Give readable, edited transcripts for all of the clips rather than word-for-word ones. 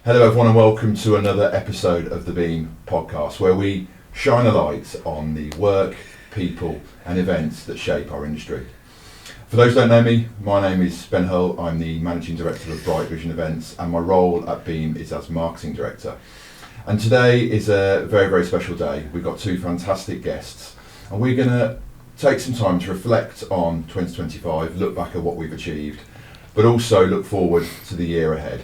Hello everyone and welcome to another episode of the Beam podcast, where we shine a light on the work, people and events that shape our industry. For those who don't know me, my name is Ben Hull. I'm the Managing Director of Bright Vision Events and my role at Beam is as Marketing Director. And today is a very, very special day. We've got two fantastic guests and we're going to take some time to reflect on 2025, look back at what we've achieved, but also look forward to the year ahead.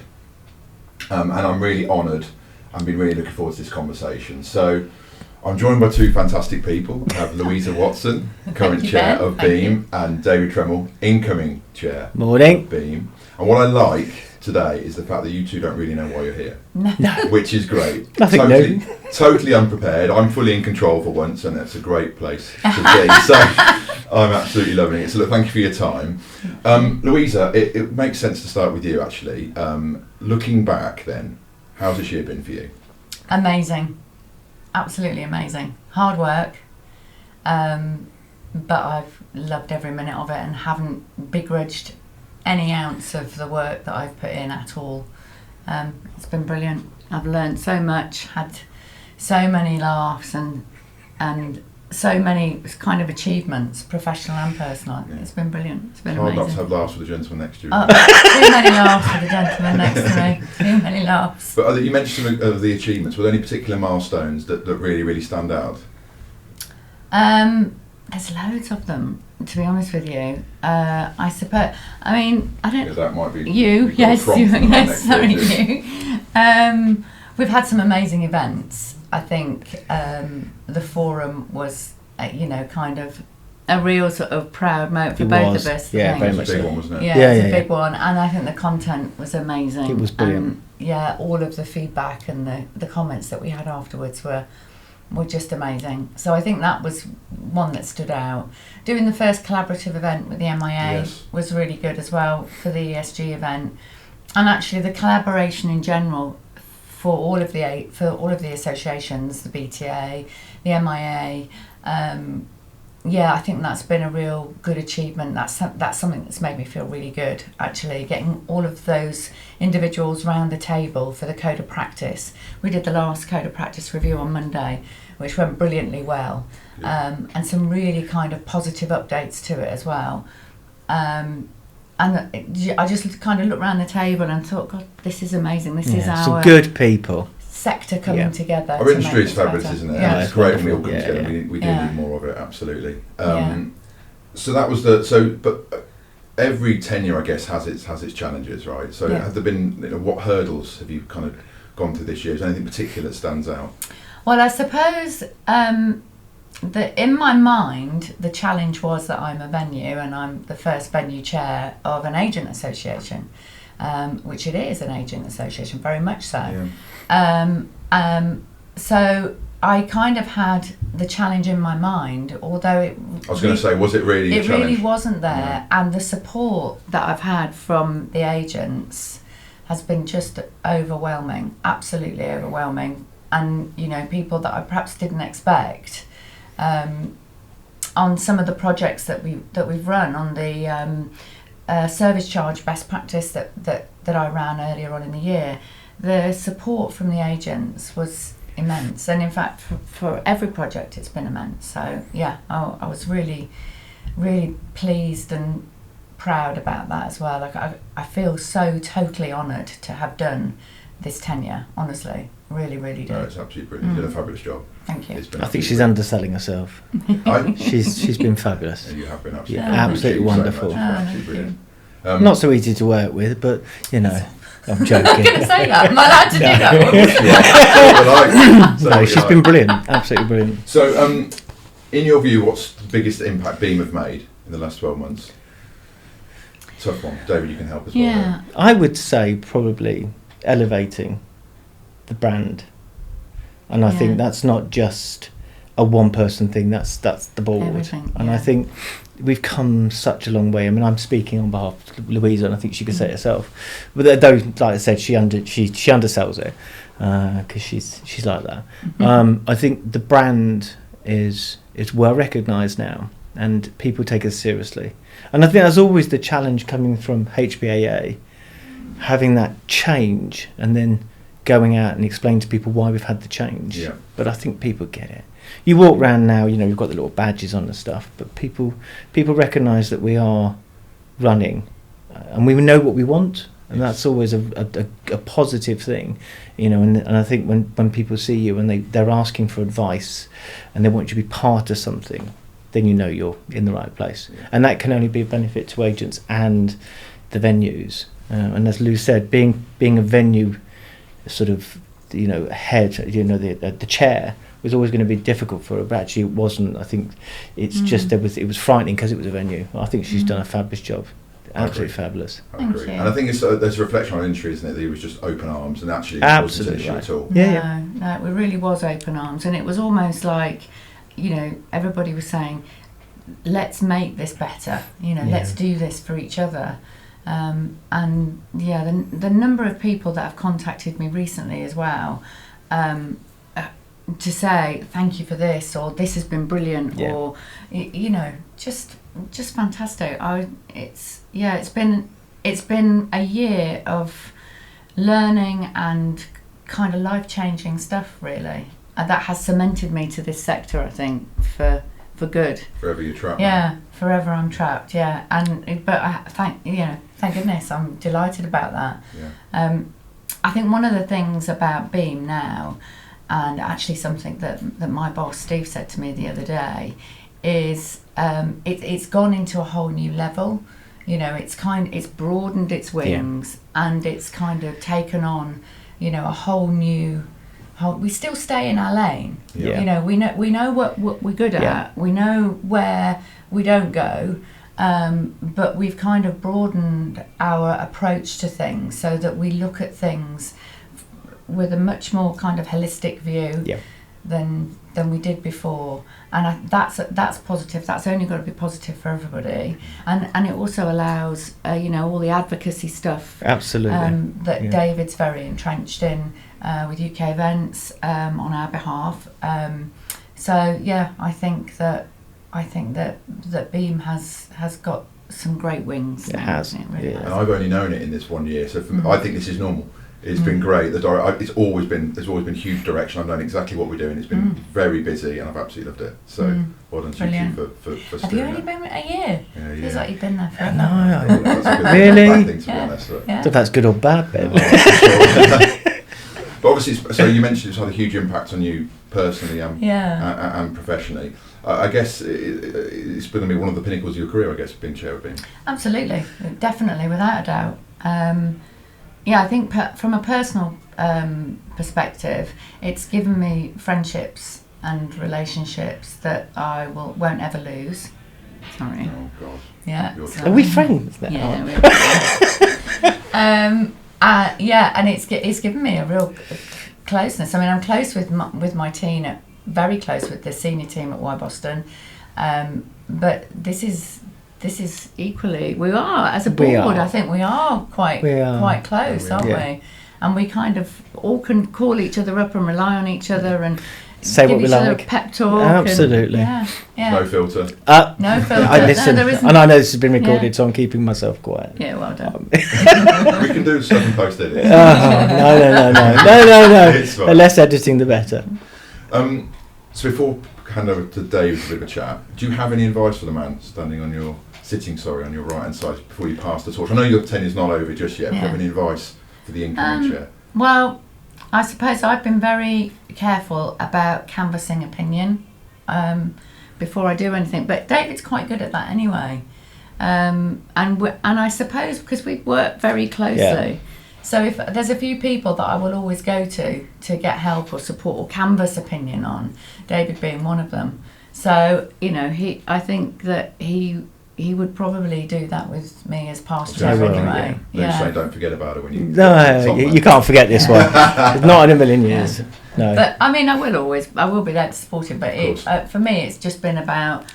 And I'm really honoured and been really looking forward to this conversation. So I'm joined by two fantastic people. I have Louisa Watson, current chair of Beam, and David Tremmil, incoming chair of Beam. And what I like today is the fact that you two don't really know why you're here, which is great. Nothing new. Totally unprepared. I'm fully in control for once, and it's a great place to be. So I'm absolutely loving it. So look, thank you for your time. Louisa, it makes sense to start with you actually. Looking back then, how's this year been for you? Amazing. Absolutely amazing. Hard work, but I've loved every minute of it and haven't begrudged any ounce of the work that I've put in at all. It's been brilliant. I've learned so much, had so many laughs and so many kind of achievements, professional and personal. Yeah. It's been brilliant. It's been amazing. Hard not to have laughs with the gentleman next to you. Too many laughs with the gentleman next to me. Too many laughs. But you mentioned some of the achievements. Were there any particular milestones that really, really stand out? There's loads of them, to be honest with you. I suppose. I mean, I don't. Yeah, that might be you. Yes, you. Yes, sorry, you. We've had some amazing events. I think the forum was, kind of a real sort of proud moment for both of us. Yeah, very much. It was a big one, wasn't it? Yeah, it's a big one, and I think the content was amazing. It was brilliant. All of the feedback and the comments that we had afterwards were just amazing. So I think that was one that stood out. Doing the first collaborative event with the MIA was really good as well for the ESG event, and actually the collaboration in general for all of the associations, the BTA, the MIA. I think that's been a real good achievement. That's something that's made me feel really good, actually, getting all of those individuals round the table for the Code of Practice. We did the last Code of Practice review on Monday, which went brilliantly well, and some really kind of positive updates to it as well. And I just kind of looked around the table and thought, God, this is amazing. This is our some good people. Sector coming together. Our industry is fabulous, isn't it? Yeah. It's great when we all come together. We do need more of it, absolutely. So that was but every tenure, I guess, has its challenges, right? So have there been, what hurdles have you kind of gone through this year? Is there anything particular that stands out? Well, I suppose that in my mind, the challenge was that I'm a venue and I'm the first venue chair of an agent association, which it is an agent association, very much so. Yeah. So I kind of had the challenge in my mind, although I was going to say, was it really a challenge? It really wasn't there, and the support that I've had from the agents has been just overwhelming, absolutely overwhelming, and people that I perhaps didn't expect. On some of the projects that we've run, on the service charge best practice that I ran earlier on in the year, the support from the agents was immense, and in fact for every project it's been immense. So I was really, really pleased and proud about that as well. Like I feel so totally honoured to have done this tenure, honestly, really, really do. No, it's absolutely brilliant. You did a fabulous job. Thank you. I think she's underselling herself. She's been fabulous. Yeah, you have been absolutely, absolutely wonderful. So absolutely brilliant. Not so easy to work with, but I'm joking. I'm going to say that. Am I allowed to do that? No, she's been brilliant. Absolutely brilliant. So, in your view, what's the biggest impact Beam have made in the last 12 months? Tough one. David, you can help as well. Yeah. I would say probably elevating the brand, and I think that's not just a one-person thing. That's the board. Everything, and I think we've come such a long way. I mean, I'm speaking on behalf of Louisa, and I think she could say it herself. But though, like I said, she undersells it because she's like that. I think the brand is well recognised now, and people take us seriously. And I think that's always the challenge coming from HBAA, having that change and then going out and explaining to people why we've had the change. Yeah. But I think people get it. You walk around now, you know, you've got the little badges on and stuff, but people recognise that we are running, and we know what we want, and that's always a positive thing, you know. And I think when people see you and they're asking for advice, and they want you to be part of something, then you know you're in the right place, and that can only be a benefit to agents and the venues. And as Lou said, being a venue sort of, you know, head, you know, the chair was always going to be difficult for her, but actually it wasn't. I think it's just it was frightening because it was a venue. I think she's done a fabulous job, absolutely fabulous. I agree. And I think there's a reflection on the industry, isn't it? That it was just open arms, and actually it wasn't an issue at all. No, it really was open arms, and it was almost like, you know, everybody was saying, let's make this better, you know, let's do this for each other. And the number of people that have contacted me recently as well, to say thank you for this, or this has been brilliant, or you know, just fantastic. It's been a year of learning and kind of life-changing stuff, really, and that has cemented me to this sector, I think, for good. Forever you're trapped. Yeah, forever I'm trapped. Yeah, but thank goodness, I'm delighted about that. Yeah. I think one of the things about Beam now, and actually something that my boss Steve said to me the other day, is it's gone into a whole new level. You know, it's broadened its wings, and it's kind of taken on, you know, a whole new. We still stay in our lane. Yeah. You know, we know what we're good at. We know where we don't go, but we've kind of broadened our approach to things so that we look at things with a much more kind of holistic view than we did before, and that's positive. That's only got to be positive for everybody, and it also allows you know, all the advocacy stuff that David's very entrenched in with UK events on our behalf. So yeah, I think that Beam has got some great wings. It has. It really has. And I've only known it in this 1 year, so I think this is normal. It's been great. There's always been huge direction. I've known exactly what we're doing. It's been very busy, and I've absolutely loved it. So well done to you for Have you only been a year? Yeah. Feels like you've been there for a No, That's a good really? bad thing, to be honest. But. So that's good or bad, babe. But obviously, so you mentioned it's had a huge impact on you personally and professionally. I guess it's going to be one of the pinnacles of your career, I guess, being chair of Beam. Absolutely, definitely, without a doubt. I think from a personal perspective, it's given me friendships and relationships that I won't ever lose. Sorry. Oh God. Yeah. Are we friends now? Yeah, we're friends. And it's given me a real closeness. I mean, I'm close with my team, very close with the senior team at Y Boston, but this is equally, we are as a board. I think we are quite close, aren't we? And we kind of all can call each other up and rely on each other and say give what we each other like. a pep talk. Absolutely. No filter. No filter. I listen, there isn't. and I know this has been recorded, so I'm keeping myself quiet. Yeah, well done. We can do stuff and post edits. No. It's fine. The less editing, the better. So before I hand over to Dave for a bit of a chat, do you have any advice for the man sitting on your right hand side before you pass the torch? I know your tenure's not over just yet. Do you have any advice for the incoming chair? Well, I suppose I've been very careful about canvassing opinion before I do anything, but David's quite good at that anyway. And I suppose because we work very closely, so if there's a few people that I will always go to get help or support or canvass opinion on, David being one of them. So you know, I think that he would probably do that with me as past chair anyway. Say don't forget about it when you. No, you can't forget this one. Not in a million years. No. But I mean, I will be there to support him. But for me, it's just been about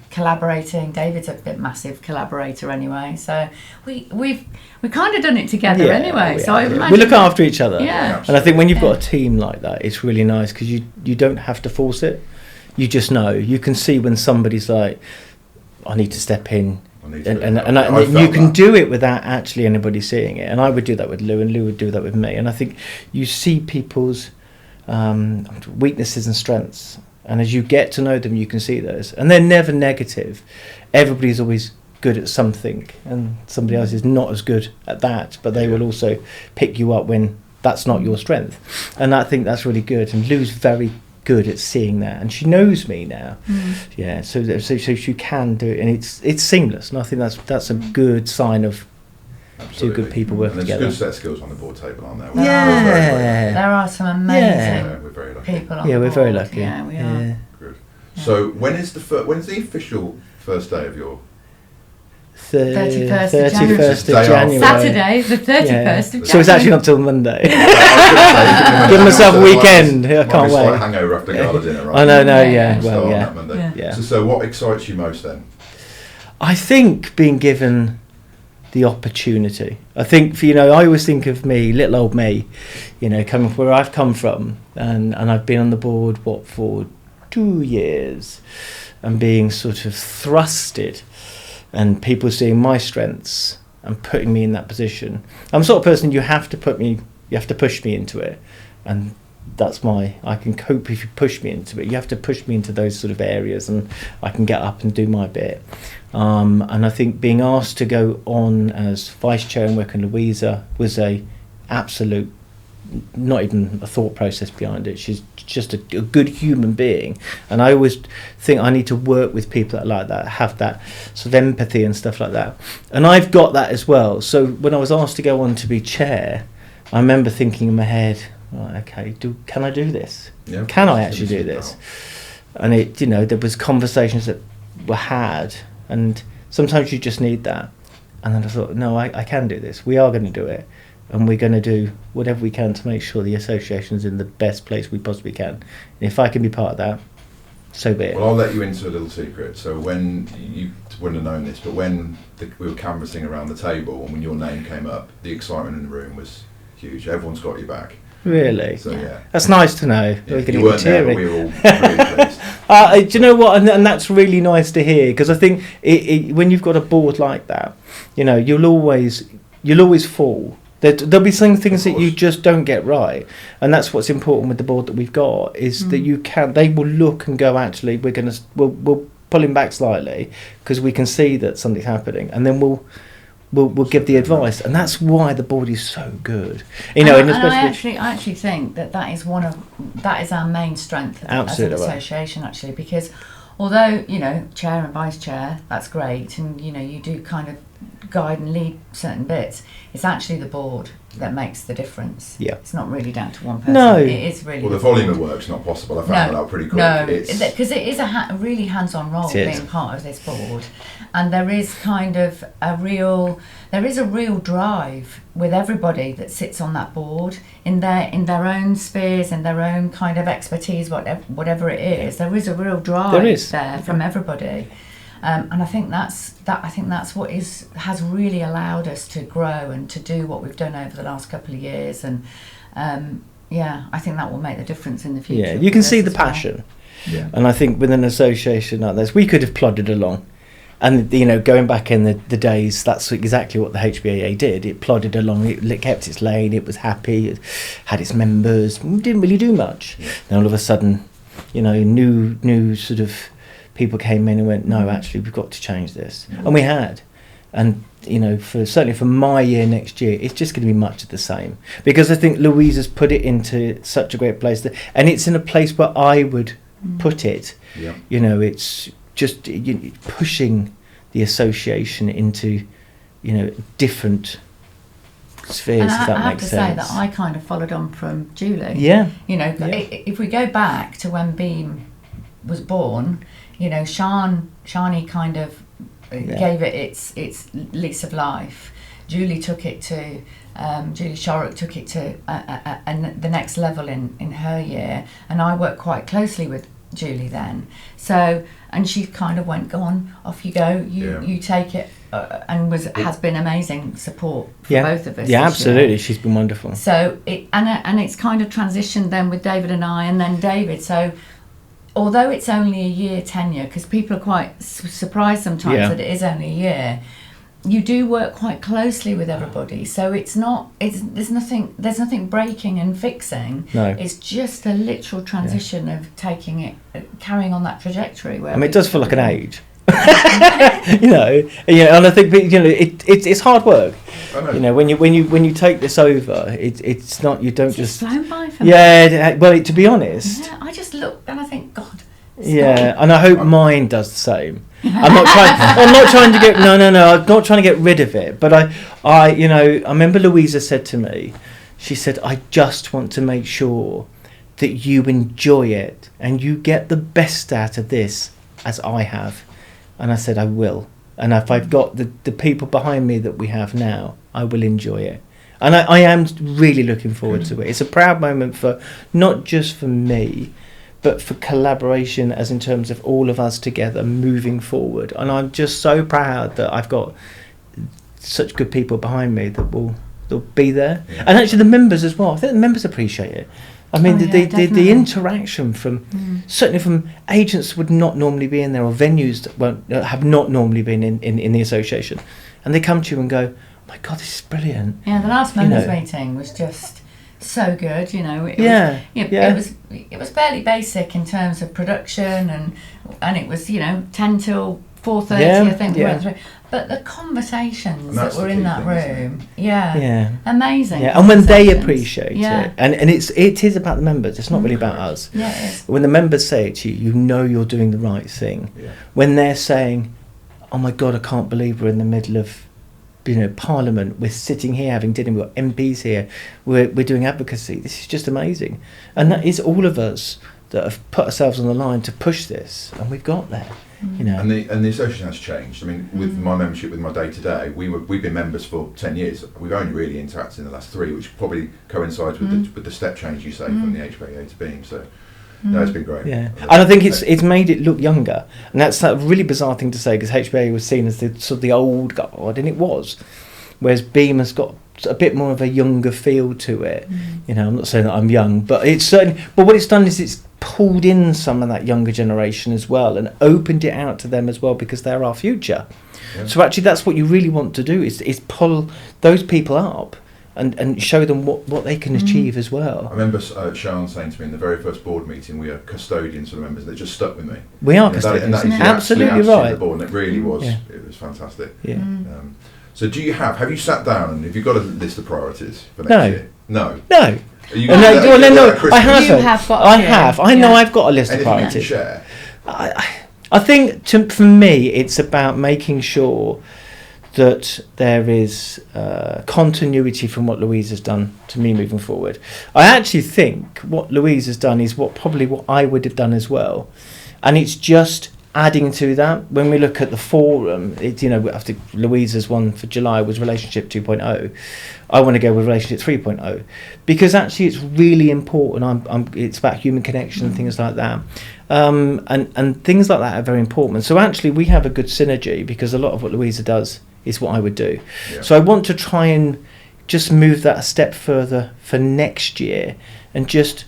collaborating. David's a bit massive collaborator anyway, so we've kind of done it together anyway. So I imagine we look after each other. Yeah. And I think when you've got a team like that, it's really nice because you don't have to force it. You just know. You can see when somebody's like, I need to step in. And you can do it without actually anybody seeing it. And I would do that with Lou, and Lou would do that with me. And I think you see people's weaknesses and strengths, and as you get to know them, you can see those, and they're never negative. Everybody's always good at something, and somebody else is not as good at that, but they will also pick you up when that's not your strength. And I think that's really good. And Lou's very good at seeing that, and she knows me now. Yeah, so she can do it, and it's seamless. And I think that's a good sign of two good people working together. There's a good set of skills on the board table, aren't there? There are some amazing we're very lucky. people on we're the very board. lucky. Yeah, we are. Good. So when's the official first day of your 31st of January. Saturday, the 31st of January. So it's actually not till Monday. Give myself a weekend. I can't wait. Like hangover after gala dinner, right? I know, So what excites you most then? I think being given the opportunity. I think, I always think of me, little old me, coming from where I've come from, and I've been on the board, for 2 years, and being sort of thrusted, and people seeing my strengths and putting me in that position. I'm the sort of person you have to push me into it, and I can cope if you push me into it. You have to push me into those sort of areas, and I can get up and do my bit. And I think being asked to go on as vice chair and work on Louisa was a absolute, not even a thought process behind it. She's just a good human being, and I always think I need to work with people that are like that, have that sort of empathy and stuff like that, and I've got that as well. So when I was asked to go on to be chair, I remember thinking in my head, right, okay, can I do this? Yeah, can I actually do this? And there was conversations that were had, and sometimes you just need that. And then I thought, no, I can do this. We are going to do it. And we're going to do whatever we can to make sure the association's in the best place we possibly can. And if I can be part of that, so be it. Well, I'll let you into a little secret. So when you wouldn't have known this, but when we were canvassing around the table and when your name came up, the excitement in the room was huge. Everyone's got your back. Really? So yeah. That's nice to know. Yeah, you weren't there, but we were all really pleased. Do you know what? And that's really nice to hear, because I think when you've got a board like that, you'll always fall. There'll be some things that you just don't get right, and that's what's important with the board that we've got, is that they will look and go, actually we'll pull him back slightly because we can see that something's happening, and then we'll give the advice, and that's why the board is so good. And I actually think that is our main strength as an association, actually, because although chair and vice chair, that's great, and you do kind of guide and lead certain bits, it's actually the board that makes the difference. Yeah, it's not really down to one person. No, it is really. Well, the volume of work's not possible. I found that out pretty quick. No, because it is a really hands-on role being part of this board, and there is kind of a real drive with everybody that sits on that board in their own spheres, in their own kind of expertise, whatever it is. There is a real drive there from everybody. And I think that's what has really allowed us to grow and to do what we've done over the last couple of years, and I think that will make the difference in the future. Yeah, you can see the passion, and I think with an association like this, we could have plodded along, and going back in the days, that's exactly what the HBAA did. It plodded along, it kept its lane, it was happy, it had its members, didn't really do much. Then all of a sudden, new sort of people came in and went, no, actually we've got to change this, and we had. And certainly for my year next year, it's just going to be much of the same, because I think Louisa's put it into such a great place and it's in a place where I would put it. It's just pushing the association into different spheres, and if that makes sense. I have to say that I kind of followed on from Julie. If we go back to when Beam was born, Shani kind of gave it its lease of life. Julie took it to Julie Shorrock took it to the next level in her year, and I worked quite closely with Julie then. So, and she kind of went, go on, off you go, you take it, and has been amazing support for both of us. Yeah, absolutely, she's been wonderful. So it's kind of transitioned then with David and I, and then David. So although it's only a year tenure, because people are quite surprised sometimes that it is only a year, you do work quite closely with everybody, so there's nothing breaking and fixing. No. It's just a literal transition of taking it, carrying on that trajectory. Where it does feel like an age. And I think it's hard work. When you take this over, it's not, you don't just flown by for me. Well, to be honest, I just look and I think, God. And I hope mine does the same. I'm not trying to get I'm not trying to get rid of it, but I remember Louisa said to me, she said, I just want to make sure that you enjoy it and you get the best out of this as I have. And I said, I will. And if I've got the people behind me that we have now, I will enjoy it. And I am really looking forward to it. It's a proud moment for, not just for me, but for collaboration, as in terms of all of us together moving forward. And I'm just so proud that I've got such good people behind me that they'll be there. Yeah. And actually the members as well. I think the members appreciate it. I mean, the interaction from certainly from agents that would not normally be in there, or venues that have not normally been in the association, and they come to you and go, "Oh my God, this is brilliant." Yeah, the last members meeting was just so good. It was fairly basic in terms of production, and it was 10 till 4:30, I think. We went through. But the conversations that were in that room, amazing. Yeah, and when they appreciate it, and it is about the members. It's not really about us. Yeah, it is. When the members say it to you, you know you're doing the right thing. Yeah. When they're saying, "Oh my God, I can't believe we're in the middle of, Parliament. We're sitting here having dinner. We've got MPs here. We're doing advocacy. This is just amazing." And that is all of us that have put ourselves on the line to push this, and we've got there. And the association has changed. I mean, with my membership, with my day-to-day, we've been members for 10 years. We've only really interacted in the last 3, which probably coincides with the step change you say from the HPA to Beam. So, no, it's been great. Yeah, and I think it's made it look younger, and that's a really bizarre thing to say, because HPA was seen as the sort of the old guard, and it was, whereas Beam has got a bit more of a younger feel to it. I'm not saying that I'm young, but it's certainly. But what it's done is it's pulled in some of that younger generation as well, and opened it out to them as well, because they're our future. Yeah. So actually, that's what you really want to do is pull those people up and show them what they can achieve as well. I remember Sian saying to me in the very first board meeting, we are custodians for the members, and it just stuck with me. We are custodians. That is absolutely right. The board, and it really was. Yeah. It was fantastic. Yeah. So have you sat down and have you got a list of priorities for next year? No. I have. I know I've got a list of priorities. You can share? I think for me, it's about making sure that there is continuity from what Louise has done to me moving forward. I actually think what Louise has done is what I would have done as well, and it's just adding to that. When we look at the forum, after Louisa's one for July was Relationship 2.0, I want to go with Relationship 3.0, because actually it's really important. It's about human connection and things like that, and things like that are very important. So actually we have a good synergy, because a lot of what Louisa does is what I would do. Yeah. So I want to try and just move that a step further for next year and just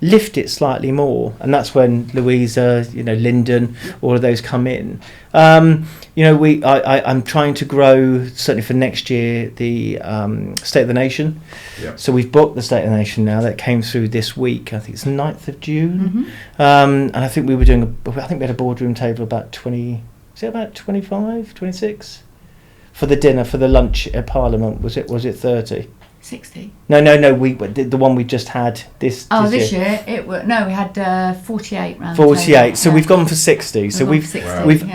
lift it slightly more, and that's when Louisa, Lyndon, all of those come in. I'm trying to grow, certainly for next year, the State of the Nation. Yeah. So we've booked the State of the Nation now. That came through this week. I think it's 9th of June. And I think we were doing we had a boardroom table about 20. Is it about 25, 26? For the dinner, for the lunch at Parliament, was it 30? 60. No. The one we just had this year. We had 48 round. 48. So we've gone for 60. So we've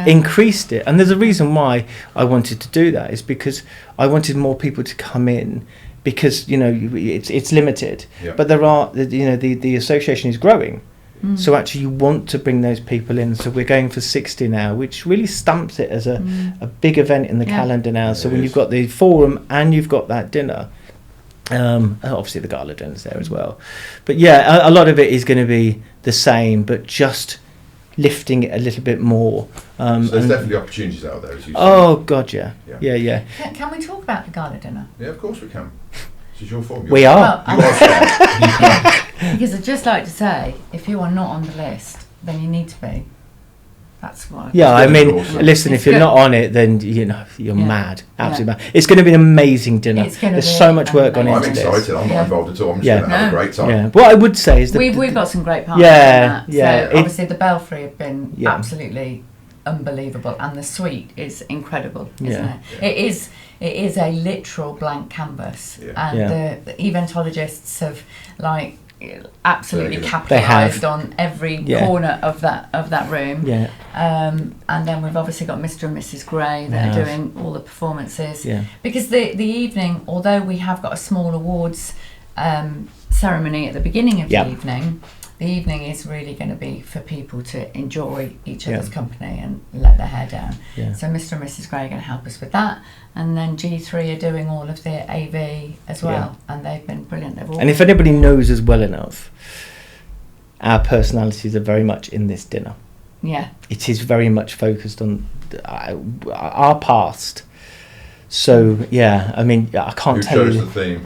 increased it, and there's a reason why I wanted to do that. Is because I wanted more people to come in, because it's limited. Yeah. But there are the association is growing. So actually you want to bring those people in. So we're going for 60 now, which really stamps it as a big event in the calendar now. So when you've got the forum and you've got that dinner, obviously the gala dinner's there as well. But a lot of it is going to be the same, but just lifting it a little bit more. So there's definitely opportunities out there, as you say. Oh, God, yeah. Can we talk about the gala dinner? Yeah, of course we can. This is your forum. We are. Because I'd just like to say, if you are not on the list, then you need to be. That's what. Yeah, I mean, awesome. listen, It's if you're good. not on it, then you're Yeah. mad, absolutely mad. It's going to be an amazing dinner. It's gonna There's be so much work gone I'm into this. excited. I'm Yeah. not involved at all. I'm just Yeah. going to have a great time. Yeah. What I would say is that We've got some great partners. Yeah, in that. yeah. So obviously the Belfry have been Yeah. absolutely unbelievable, and the suite is incredible, isn't Yeah. it? It is a literal blank canvas, Yeah. and Yeah. the eventologists have like absolutely Very good. capitalised on every Yeah. corner of that room. yeah, And then we've obviously got Mr. and Mrs. Gray that Yeah. are doing all the performances. yeah, Because the evening, although we have got a small awards ceremony at the beginning of Yeah. the evening is really going to be for people to enjoy each Yeah. other's company and let their hair down. yeah. So Mr. and Mrs. Gray are going to help us with that. And then G3 are doing all of the AV as well. And they've been brilliant. They've all And if anybody knows us well enough, our personalities are very much in this dinner. yeah. It is very much focused on our past. So yeah, I mean, I can't Who tell chose you. the theme?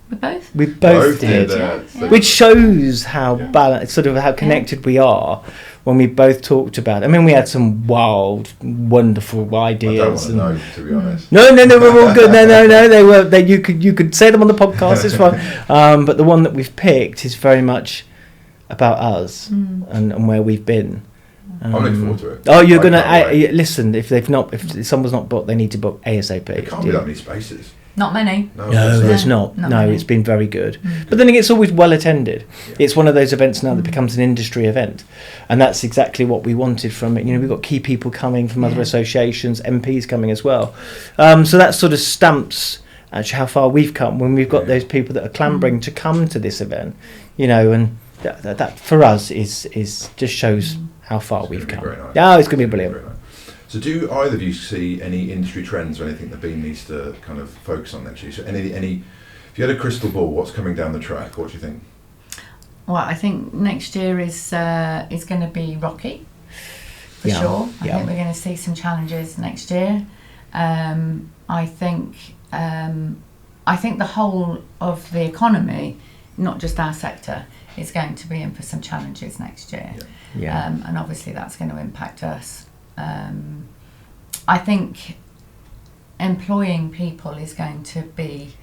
We both. We both did. Yeah. Which shows how Yeah. balanced, sort of how connected we are when we both talked about it. I mean, we had some wild, wonderful I don't want ideas. to know, to be honest. No, we're all good. No, they were. You could say them on the podcast. It's fine. But the one that we've picked is very much about us and where we've been. I'm looking forward to it. Oh, you're I gonna can't wait. listen. If someone's not booked, they need to book ASAP. There can't be that many spaces. Not many. No, No, there's there's not. not. Not No, many. it's been very good. But then again, it's always well attended. Yeah. It's one of those events now that becomes an industry event, and that's exactly what we wanted from it. You know, we've got key people coming from other Yeah. associations, MPs coming as well. So that sort of stamps actually how far we've come when we've got Yeah. those people that are clambering to come to this event. You know, and that for us is just shows how far It's we've gonna be come. very nice. Yeah, it's going to be brilliant. Very nice. So do either of you see any industry trends or anything that Beam needs to kind of focus on next year? So any if you had a crystal ball, what's coming down the track? What do you think? Well, I think next year is going to be rocky, for Yeah. sure. I Yeah. think we're going to see some challenges next year. I think the whole of the economy, not just our sector, is going to be in for some challenges next year. Yeah. And obviously that's going to impact us. I think employing people is going to be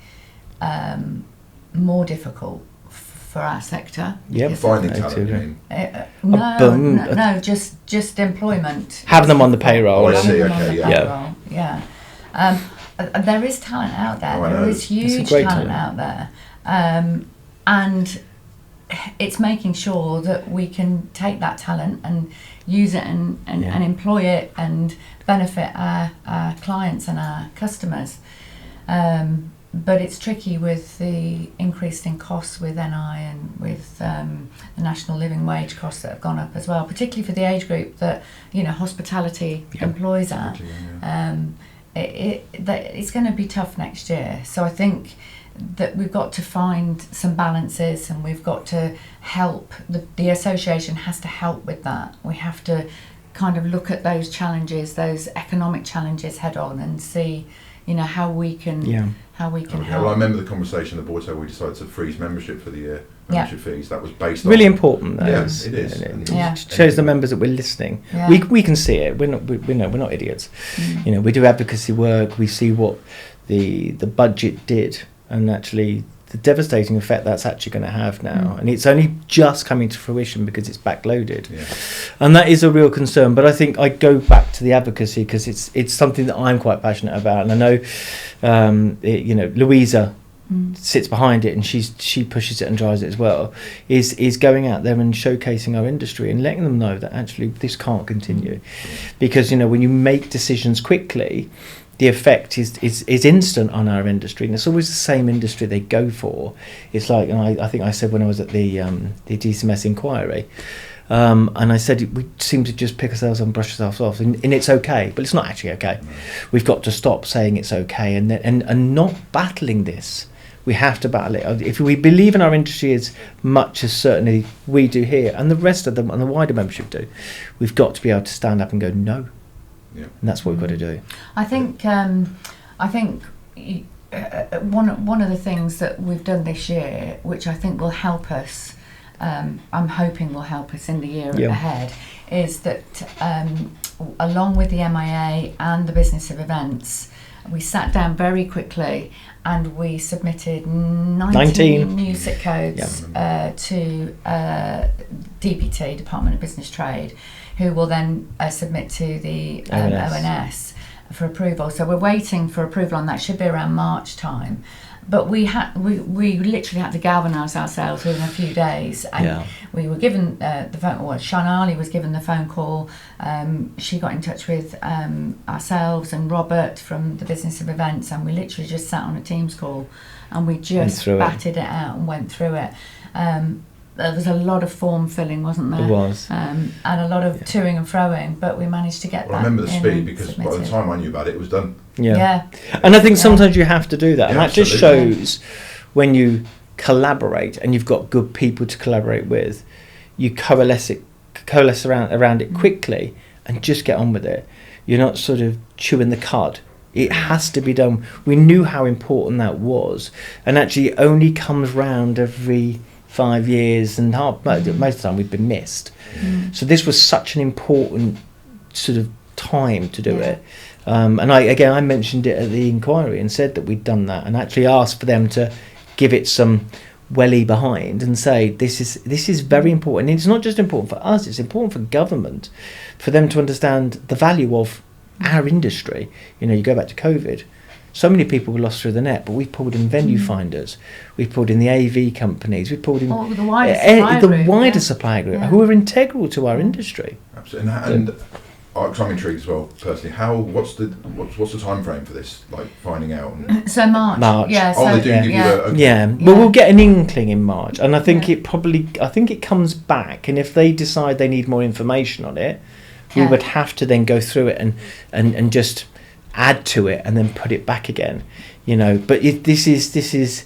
more difficult for our sector. Yep. because Finding I talent, you too. mean? No, just employment. Have them on the payroll. Oh, I Having see, them on okay, the yeah. payroll, yeah. There is talent out there. Oh, I There know. is It's a huge great talent talent. out there, and it's making sure that we can take that talent and use it and Yeah. employ it and benefit our clients and our customers. But it's tricky with the increase in costs with NI and with the national living wage costs that have gone up as well, particularly for the age group that hospitality Yeah. employs at. It's going to be tough next year. So I think that we've got to find some balances, and we've got to help. The association has to help with that. We have to kind of look at those challenges, those economic challenges head on, and see, how we can Okay, help. well, I remember the conversation at the board table. We decided to freeze membership for the year, membership fees. That was based Really on important. Though. Yeah, It's- it is. and And Yeah. It shows the members that we're listening. Yeah. We can see it. We're not idiots. We do advocacy work. We see what the budget did, and actually the devastating effect that's actually going to have now. And it's only just coming to fruition because it's backloaded. Yeah. And that is a real concern. But I think I go back to the advocacy because it's something that I'm quite passionate about, and I know Louisa sits behind it, and she pushes it and drives it as well. Is going out there and showcasing our industry and letting them know that actually this can't continue, because when you make decisions quickly, the effect is instant on our industry, and it's always the same industry they go for. It's like, and I think I said when I was at the DCMS inquiry, and I said we seem to just pick ourselves up and brush ourselves off, and it's okay, but it's not actually okay. We've got to stop saying it's okay and not battling this. We have to battle it. If we believe in our industry as much as certainly we do here, and the rest of them and the wider membership do, we've got to be able to stand up and go no. Yeah. And that's what we've got to do. I think one of the things that we've done this year, which I think will help us I'm hoping will help us in the year Yeah. ahead, is that along with the MIA and the business of events, we sat down very quickly and we submitted 19 new SIT codes to DPT, Department of Business Trade, who will then submit to the ONS for approval. So we're waiting for approval on that. Should be around March time. But we literally had to galvanise ourselves within a few days, and we were given the phone. Well, Shanali was given the phone call. She got in touch with ourselves and Robert from the Business of Events, and we literally just sat on a Teams call, and we just batted it out and went through it. There was a lot of form filling, wasn't there? It was. And a lot of toing and froing, but we managed to get that. I remember the speed, because submitted. by the time I knew about it was done. Yeah. And I think sometimes you have to do that. And that just shows when you collaborate and you've got good people to collaborate with, you coalesce around it quickly and just get on with it. You're not sort of chewing the cud. It has to be done. We knew how important that was, and actually it only comes round every 5 years, and most of the time we've been missed. So this was such an important sort of time to do it. And I mentioned it at the inquiry and said that we'd done that, and actually asked for them to give it some welly behind and say this is very important. And it's not just important for us, it's important for government, for them to understand the value of our industry. You go back to COVID, so many people were lost through the net, but we pulled in venue finders, we pulled in the AV companies, we pulled in the wider supply group who are integral to our industry. Absolutely. And I'm intrigued as well, personally. What's the time frame for this? Like finding out. So March. Yeah. They do give you a. Well, we'll get an inkling in March, and I think it comes back. And if they decide they need more information on it, we would have to then go through it and just add to it and then put it back again. But this is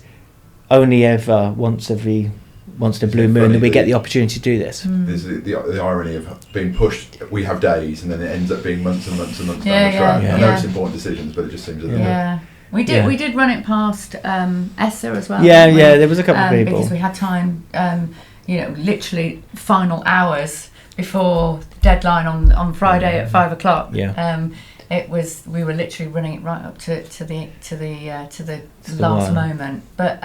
only ever once in a blue moon that we get the opportunity to do this. There's the irony of being pushed. We have days, and then it ends up being months and months and months down the track. I know it's important decisions, but it just seems a little bit. We did run it past ESSA as well. There was a couple of people, because we had time. Literally final hours before the deadline on Friday at 5 o'clock. We were literally running it right up to the last moment. But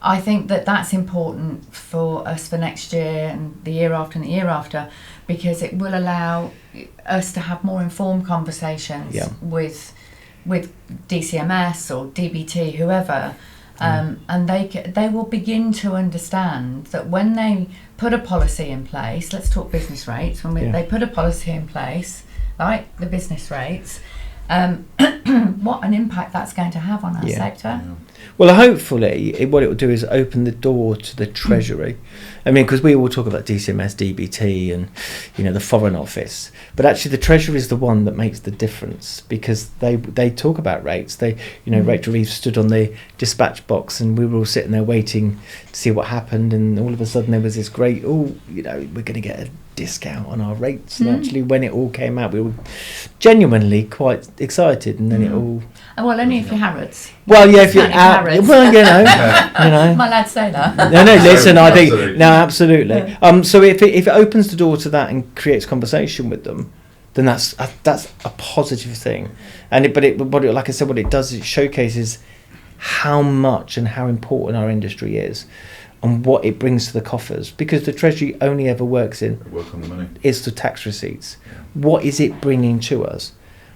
I think that that's important for us for next year and the year after and the year after, because it will allow us to have more informed conversations with DCMS or DBT, whoever, and they will begin to understand that when they put a policy in place, let's talk business rates, they put a policy in place, like the business rates, what an impact that's going to have on our sector. Well, hopefully, what it will do is open the door to the Treasury. I mean, because we all talk about DCMS, DBT, and the Foreign Office, but actually the Treasury is the one that makes the difference, because they talk about rates. Rachel Reeves stood on the dispatch box, and we were all sitting there waiting to see what happened, and all of a sudden there was this great, we're going to get a discount on our rates. And actually, when it all came out, we were genuinely quite excited, and then it all. Well, only if you're Harrods. Well, if you're out. Well, my lads say that. No, listen, I think absolutely. So if it opens the door to that and creates conversation with them, then that's a positive thing. And like I said, what it does is it showcases how much and how important our industry is, and what it brings to the coffers, because the Treasury only ever work on the money. Is the tax receipts. What is it bringing to us?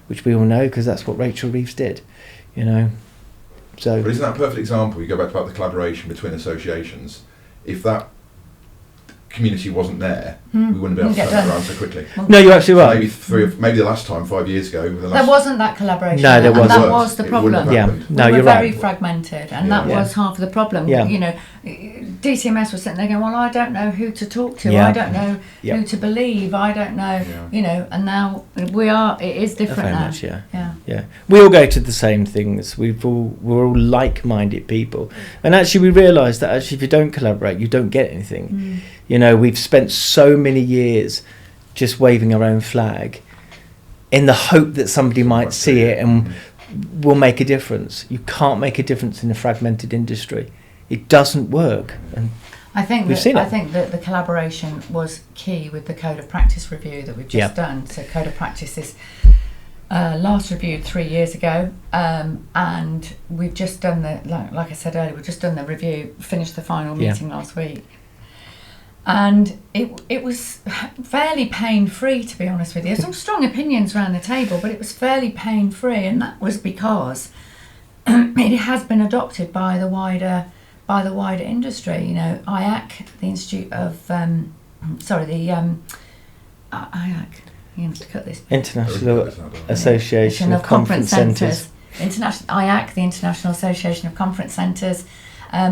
Which we all know, because that's what Rachel Reeves did, So, but isn't that a perfect example? You go back about the collaboration between associations. If that community wasn't there, we wouldn't be able to turn that around so quickly. No, you're absolutely right. Maybe the last time, 5 years ago, there wasn't that collaboration. No, there wasn't. And that was the problem. No, we were you're very right. fragmented, and that was half of the problem. DCMS was sitting there going, well, I don't know who to talk to. I don't know who to believe. I don't know, and now it is different now. Much, yeah. We all go to the same things. We're all like-minded people. And actually we realise that if you don't collaborate, you don't get anything. We've spent so many years just waving our own flag in the hope that somebody might see it and will make a difference. You can't make a difference in a fragmented industry. It doesn't work. And I think We've seen it. I think that the collaboration was key with the Code of Practice review that we've just done. So Code of Practice is last reviewed 3 years ago, and we've just done like I said earlier, we've just done the review, finished the final meeting last week. And it was fairly pain-free, to be honest with you. There's some strong opinions around the table, but it was fairly pain-free, and that was because it has been adopted by the wider industry. You know, IAC, the Institute of IAC. You have to cut this. International Association of Conference Centres. IAC, the International Association of Conference Centres,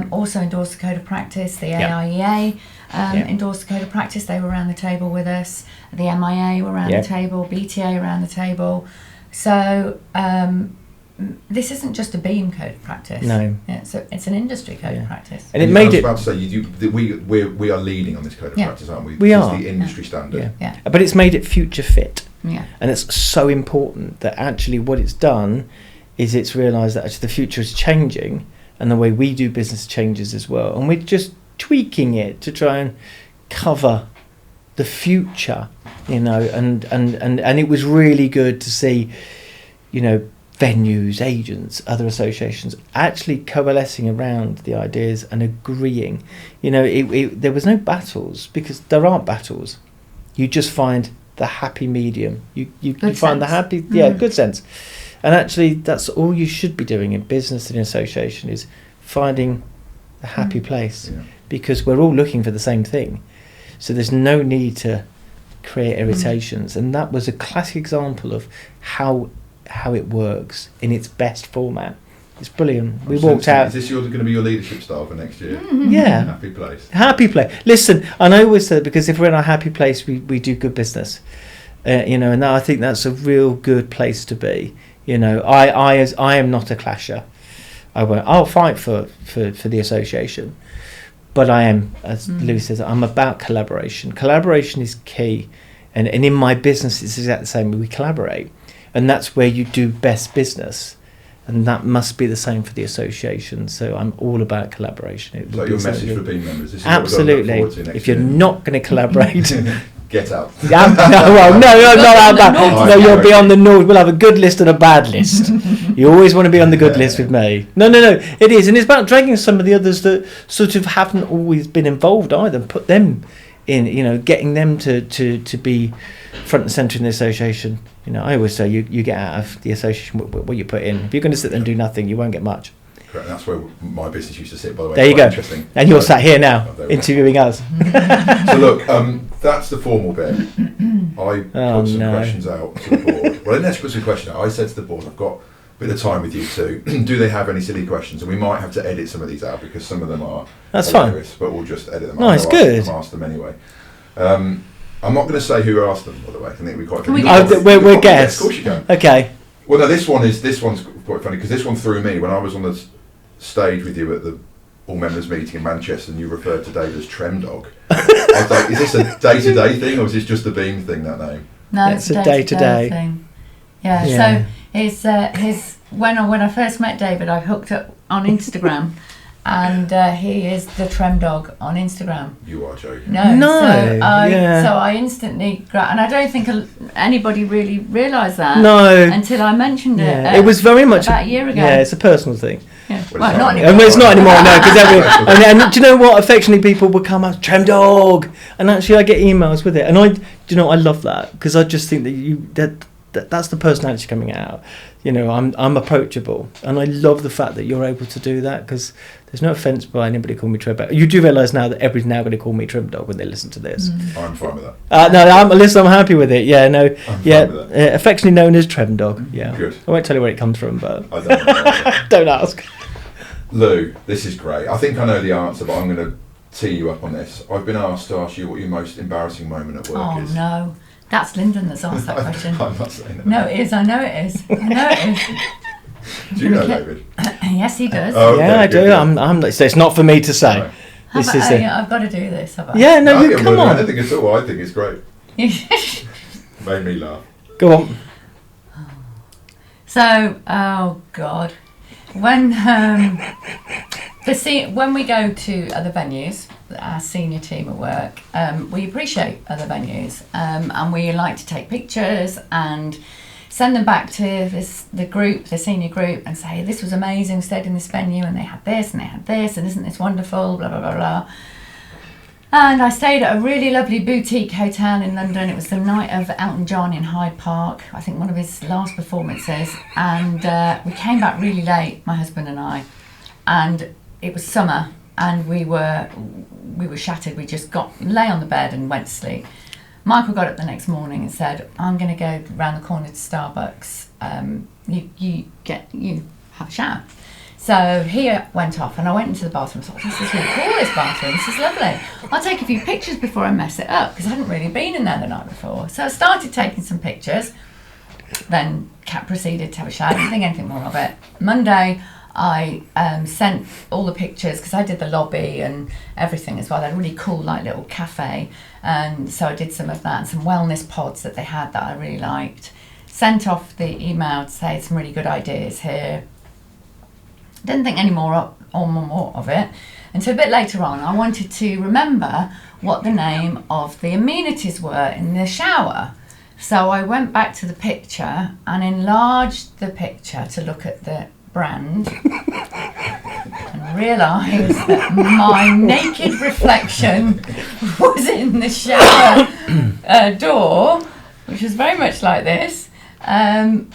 also endorsed the Code of Practice. The AIEA endorsed the Code of Practice. They were around the table with us. The MIA were around the table. BTA around the table. So this isn't just a Beam Code of Practice. No, it's an industry Code of Practice. And it made it. I was about to say, we are leading on this Code of Practice, aren't we? We are. It's the industry standard. Yeah. But it's made it future fit. Yeah. And it's so important that actually what it's done is it's realised that actually the future is changing, and the way we do business changes as well. And we're just tweaking it to try and cover the future, you know, and it was really good to see, you know, venues, agents, other associations actually coalescing around the ideas and agreeing. You know, there was no battles, because there aren't battles. You just find the happy medium. You find the happy, good sense. And actually, that's all you should be doing in business and in association, is finding a happy place, because we're all looking for the same thing. So there's no need to create irritations. And that was a classic example of how it works in its best format. It's brilliant. We walked out. Is this going to be your leadership style for next year? Yeah. Happy place. Happy place. Listen, and I always say, because if we're in a happy place, we do good business. You know, and I think that's a real good place to be. You know, I am not a clasher. I'll fight for the association, but I am, as Louis says, I'm about collaboration. Collaboration is key, and in my business it's exactly the same. We collaborate, and that's where you do best business, and that must be the same for the association. So I'm all about collaboration. So your message for Beam members? This is absolutely. What we're to if you're not going to collaborate. Get out. No, not that. No, you'll be on the Nord. We'll have a good list and a bad list. You always want to be on the good list with me. No, it is. And it's about dragging some of the others that sort of haven't always been involved either. Put them in, you know, getting them to be front and centre in the association. You know, I always say you get out of the association what you put in. If you're going to sit there and do nothing, you won't get much. Correct. That's where my business used to sit, by the way. There you go. Interesting. And you're sat here now, interviewing us. So look, that's the formal bit. I put some questions out to the board. Well, let's put some questions out. I said to the board, I've got a bit of time with you two. Do they have any silly questions? And we might have to edit some of these out, because some of them are hilarious, but we'll just edit them out. Nice, good. I'll ask them anyway. I'm not going to say who asked them, by the way. I think we're quite funny. We're guests. Of course you can. Okay. Well, no, this one's quite funny, because this one threw me when I was on the stage with you at the all members meeting in Manchester, and you referred to David as Tremdog. I was like, is this a day-to-day thing, or is this just a Beam thing, that name? No, it's a day-to-day thing. Yeah. So his when I first met David, I hooked up on Instagram, and he is the Tremdog on Instagram. You are joking. No. So I instantly and I don't think anybody really realised that. No. Until I mentioned it. It was very much about a year ago. Yeah, it's a personal thing. Yeah. Well, not anymore. It's not anymore, no, because and do you know what? Affectionately, people would come out, Tremdog, and actually I get emails with it, and I love that, because I just think that that's the personality coming out. You know, I'm approachable, and I love the fact that you're able to do that, because there's no offence by anybody calling me Tremdog. You do realise now that everybody's now going to call me Tremdog when they listen to this. I'm fine with that. I'm happy with it. Yeah, no, I'm fine with that. Affectionately known as Tremdog. Yeah, good. I won't tell you where it comes from, but I don't know. Don't ask. Lou, this is great. I think I know the answer, but I'm going to tee you up on this. I've been asked to ask you what your most embarrassing moment at work is. Oh no. That's Lyndon that's asked that question. I'm not saying that. No, it is. I know it is. Do you know David? Yes, he does. Oh, okay, yeah, I do. I'm. So it's not for me to say. Right. I've got to do this. Have I? Yeah, no, come on. I don't think it's all. I think it's great. Made me laugh. Go on. So, oh God, when we go to other venues, our senior team at work, we appreciate other venues, and we like to take pictures and send them back to the senior group, and say, this was amazing, we stayed in this venue and they had this and they had this, and isn't this wonderful, blah, blah, blah, blah. And I stayed at a really lovely boutique hotel in London. It was the night of Elton John in Hyde Park, I think one of his last performances. And we came back really late, my husband and I. And it was summer, and we were shattered. We just lay on the bed and went to sleep. Michael got up the next morning and said, I'm going to go round the corner to Starbucks. You have a shower. So he went off, and I went into the bathroom and thought, this is really cool, this bathroom, this is lovely. I'll take a few pictures before I mess it up, because I hadn't really been in there the night before. So I started taking some pictures, then Kat proceeded to have a shower. I didn't think anything more of it. Monday, I sent all the pictures, because I did the lobby and everything as well. They had a really cool little cafe, and so I did some of that, and some wellness pods that they had that I really liked. Sent off the email to say some really good ideas here. Didn't think any more of it until a bit later on. I wanted to remember what the name of the amenities were in the shower. So I went back to the picture and enlarged the picture to look at the brand and realised that my naked reflection was in the shower door, which was very much like this. I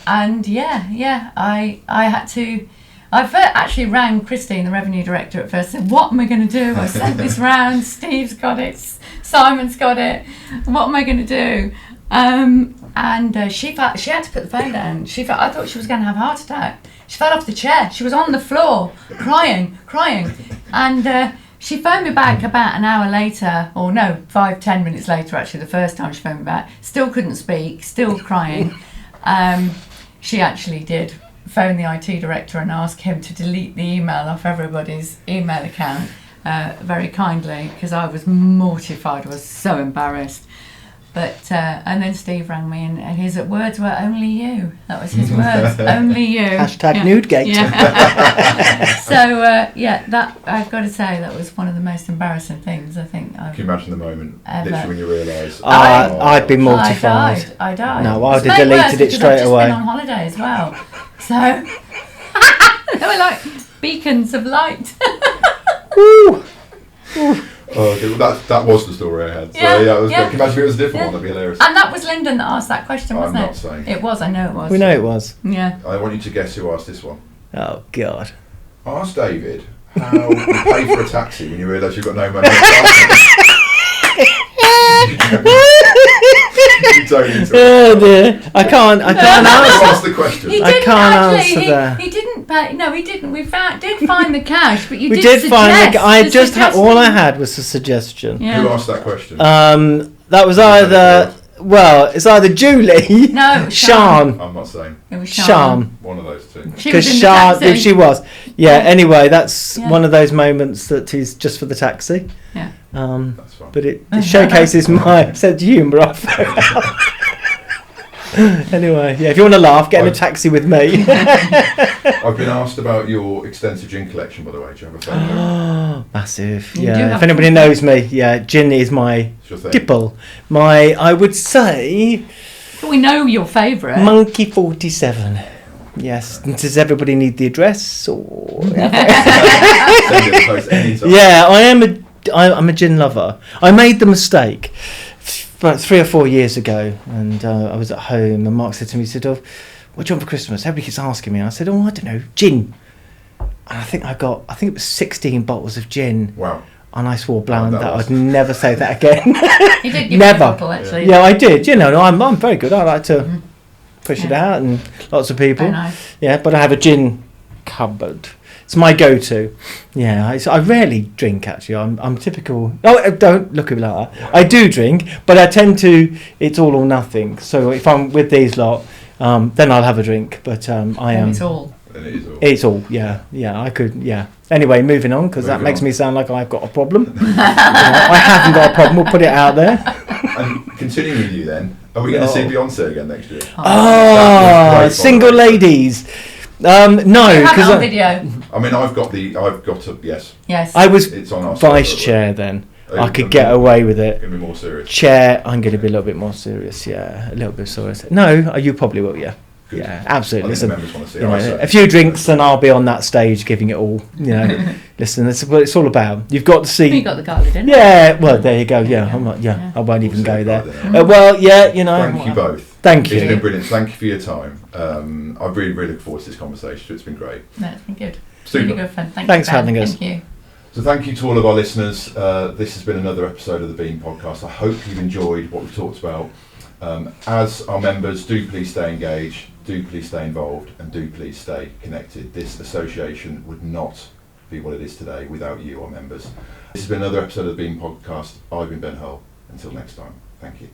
had to... I actually rang Christine, the revenue director, at first, and said, what am I going to do? I sent this round, Steve's got it, Simon's got it, what am I going to do? She had to put the phone down. I thought she was going to have a heart attack. She fell off the chair. She was on the floor, crying. And she phoned me back about an hour later, or no, 5-10 minutes later, actually, the first time she phoned me back. Still couldn't speak, still crying. She actually did phone the IT director and ask him to delete the email off everybody's email account very kindly, because I was mortified. I was so embarrassed. But and then Steve rang me, and his words were only you. That was his words, only you. Hashtag nudegate. Yeah. So that I've got to say, that was one of the most embarrassing things I think I've. Can you imagine the moment, literally, when you realise? I'd be mortified. I died. No, I'd have deleted it straight away. I've just been on holiday as well, so they were like beacons of light. Woo. Oh, okay. Well, that was the story I had. So, it was. Can you imagine if it was a different one? That'd be hilarious. And that was Lyndon that asked that question, wasn't it? I'm not saying. It was. I know it was. We know it was. Yeah. I want you to guess who asked this one. Oh God. Ask David how you pay for a taxi when you realise you've got no money. You don't need to. Oh dear. I can't answer. Ask the question. He I didn't can't actually, answer that. He didn't pay. No, he didn't. We did find the cash, but you We did did find suggest I the just had all I suggestion. had was a suggestion. Yeah. Who asked that question? That was either it's either Julie. No, it was Shan. I'm not saying. It was Shan. One of those two. She was Because in the Shan, taxi. if she was. Yeah. Anyway, that's Yeah. one of those moments that is just for the taxi. Yeah. That's fine. But it showcases my sense of humour. I feel. Anyway, if you want to laugh, get in a taxi with me. I've been asked about your extensive gin collection, by the way. Do you have a photo? Massive. You do Yeah. have If anybody knows me, gin is my It's your thing. tipple. I would say, We know your favourite. Monkey 47. Yes. Does everybody need the address? Or Send it to the post anytime. yeah, I'm a gin lover. I made the mistake about 3 or 4 years ago, and I was at home, and Mark said to me, he said, "Oh, what do you want for Christmas?" Everybody keeps asking me. And I said, "Oh, I don't know, gin." And I think it was 16 bottles of gin. Wow. And I swore blind that that was- I'd never say that again. You did give Never. me a bottle, actually. Yeah, I did. I'm very good. I like to push it out, and lots of people. Very nice. Yeah, but I have a gin cupboard. It's my go-to. Yeah, I rarely drink, actually. I'm typical. Oh, don't look at me like that. I do drink, but I tend to. It's all or nothing. So if I'm with these lot, then I'll have a drink. But I am. It's all. And it is all. It's all. Yeah. I could. Yeah. Anyway, moving on, because that Moving makes on. me sound like I've got a problem. I haven't got a problem. We'll put it out there. And continuing with you then, are we going to see Beyonce again next year? Oh, That was great, single by the way. ladies. No, You have it because on video. I mean, I've got a yes. Yes. I was It's on our vice server. chair then. Oh, I could I'm get away with it. Gonna be more serious. Chair, I'm going to be a little bit more serious. Yeah, a little bit serious. No, you probably will. Yeah, Good. yeah, I absolutely. think the Listen, members want to see you it. know, I say. a few drinks and I'll be on that stage giving it all. You know, listen, that's what it's all about. You've got to see. You got the gala dinner. Yeah, well, there you go. Yeah, I'm not. Yeah, I won't even We'll go see there. about it. Well, yeah, you know. Thank you both. Thank It's you. been brilliant. Thank you for your time. I really, really look forward to this conversation. It's been great. No, it's been good. Super. Really good fun. Thanks for having us. Thank you. So thank you to all of our listeners. This has been another episode of the Beam Podcast. I hope you've enjoyed what we've talked about. As our members, do please stay engaged, do please stay involved, and do please stay connected. This association would not be what it is today without you, our members. This has been another episode of the Beam Podcast. I've been Ben Hull. Until next time, thank you.